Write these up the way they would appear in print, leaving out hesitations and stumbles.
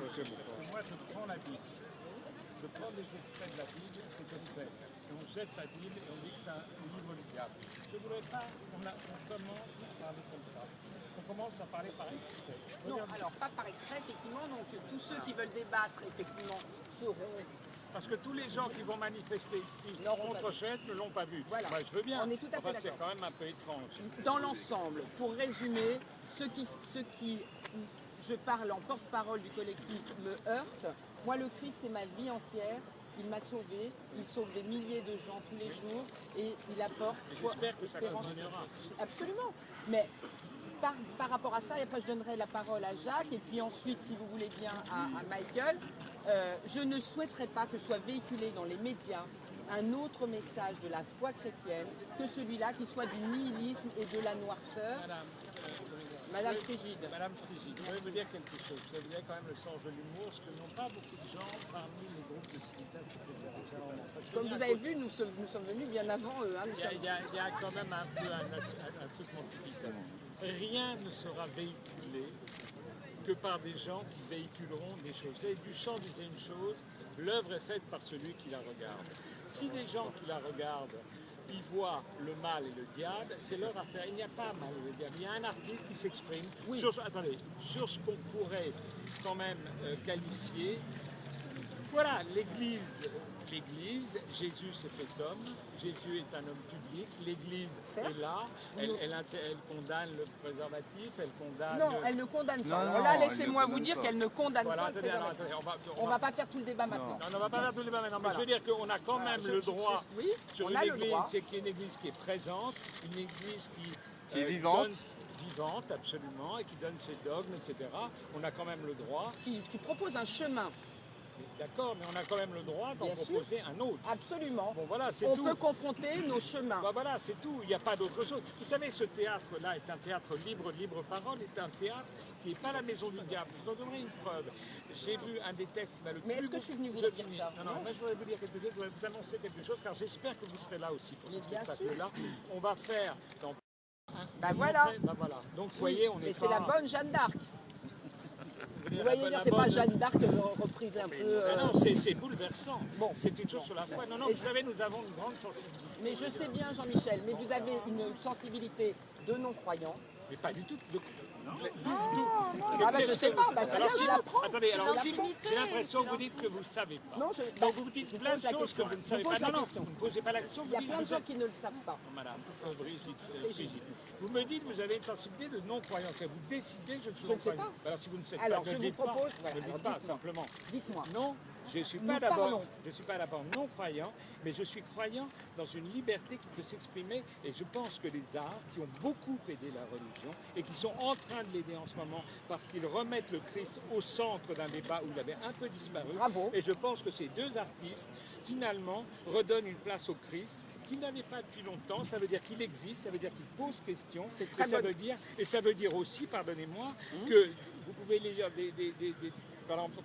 Moi, je prends la Bible. Je prends des extraits de la Bible, c'est comme ça. Et on jette la Bible et on dit que c'est un livre du diable. Je ne voudrais pas qu'on commence à parler comme ça. On commence à parler par extrait. Non, alors pas par extrait, effectivement. Donc tous ceux qui veulent débattre, effectivement, seront... Parce que tous les gens qui vont manifester ici contre Chette ne l'ont pas vu. Voilà. Moi, je veux bien. On est tout à fait c'est quand même un peu étrange. Dans l'ensemble, pour résumer, ceux qui je parle en porte-parole du collectif, me heurtent. Moi, le Christ, c'est ma vie entière. Il m'a sauvé. Il sauve des milliers de gens tous les jours. Et il apporte... J'espère que ça continuera. Absolument. Mais par rapport à ça, et après je donnerai la parole à Jacques, et puis ensuite, si vous voulez bien, à Michael, je ne souhaiterais pas que soit véhiculé dans les médias un autre message de la foi chrétienne que celui-là qui soit du nihilisme et de la noirceur. Madame Frigide. Madame Frigide, je vais vous dire quelque chose. Je vais vous dire quand même le sens de l'humour, ce que n'ont pas beaucoup de gens parmi les groupes de civitas, etc. Comme vous avez vu, nous sommes venus bien avant eux. Hein, il y a quand même un peu un truc typique. Rien ne sera véhiculé que par des gens qui véhiculeront des choses. Et Duchamp disait une chose, l'œuvre est faite par celui qui la regarde. Si des gens qui la regardent ils voient le mal et le diable, c'est leur affaire. Il n'y a pas mal et le diable. Il y a un artiste qui s'exprime sur ce qu'on pourrait quand même qualifier. Voilà, l'Église, Jésus s'est fait homme, Jésus est un homme public, l'Église est là, elle condamne le préservatif, elle condamne... Non, elle ne condamne pas. Alors là, laissez-moi vous dire qu'elle ne condamne pas le préservatif. On ne va pas faire tout le débat maintenant. Non, on ne va pas faire tout le débat maintenant, mais je veux dire qu'on a quand même le droit sur une Église, c'est qu'il y a une Église qui est présente, une Église qui est vivante. Vivante, absolument, et qui donne ses dogmes, etc. On a quand même le droit... Qui propose un chemin. D'accord, mais on a quand même le droit d'en proposer un autre. Absolument. Bon, voilà, c'est tout. On peut confronter nos chemins. Bah, voilà, c'est tout. Il n'y a pas d'autre chose. Vous savez, ce théâtre-là est un théâtre libre parole, est un théâtre qui n'est pas la maison du diable. Je vous en donnerai une preuve. J'ai vu un des textes... Mais est-ce que je suis venu vous dire ça? Non, moi je voudrais vous dire quelque chose, je voudrais vous annoncer quelque chose, car j'espère que vous serez là aussi pour ce spectacle-là. On va faire... Dans... Ben voilà. Donc, vous voyez, on est mais c'est la bonne Jeanne d'Arc. Vous voyez, c'est pas Jeanne d'Arc reprise un peu... Non, c'est bouleversant. Bon. C'est une chose sur la foi. Non, vous savez, nous avons une grande sensibilité. Mais je sais bien, Jean-Michel, mais vous avez une sensibilité de non-croyants. Mais pas du tout. Je sais pas. Attendez, alors si j'ai l'impression que vous dites que vous ne savez pas. Non, donc vous dites plein de choses que vous ne savez pas. Non, vous ne posez pas la question. Il y a plein de gens qui ne le savent pas. Madame Brigitte, vous me dites que vous avez une sensibilité de non-croyance. Vous décidez que je suis non-croyant. Alors si vous ne savez pas, alors, je vous propose... Ne le dites pas, simplement. Dites-moi. Non. Je ne suis pas d'abord non-croyant, mais je suis croyant dans une liberté qui peut s'exprimer. Et je pense que les arts, qui ont beaucoup aidé la religion et qui sont en train de l'aider en ce moment parce qu'ils remettent le Christ au centre d'un débat où il avait un peu disparu. Bravo. Et je pense que ces deux artistes, finalement, redonnent une place au Christ qu'il n'avait pas depuis longtemps. Ça veut dire qu'il existe, ça veut dire qu'il pose question. Et ça veut dire aussi, pardonnez-moi, que vous pouvez lire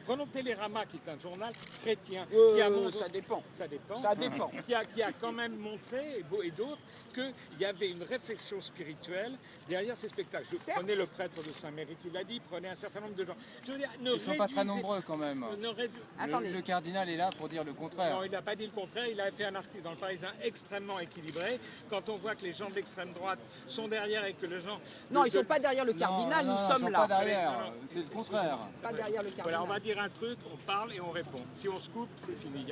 prenons Télérama, qui est un journal chrétien, qui a montré, ça dépend, qui a quand même montré, et d'autres, qu'il y avait une réflexion spirituelle derrière ces spectacles. Prenez le prêtre de Saint-Méry qui l'a dit, prenez un certain nombre de gens. Je veux dire, ils ne sont pas très nombreux quand même. Le cardinal est là pour dire le contraire. Non, il n'a pas dit le contraire, il a fait un article dans le Parisien extrêmement équilibré. Quand on voit que les gens de l'extrême droite sont derrière et que les gens... Non, ils ne sont pas derrière le cardinal, nous sommes là. Pas derrière, c'est le contraire. Pas derrière le cardinal. Voilà, on va dire un truc, on parle et on répond. Si on se coupe, c'est fini.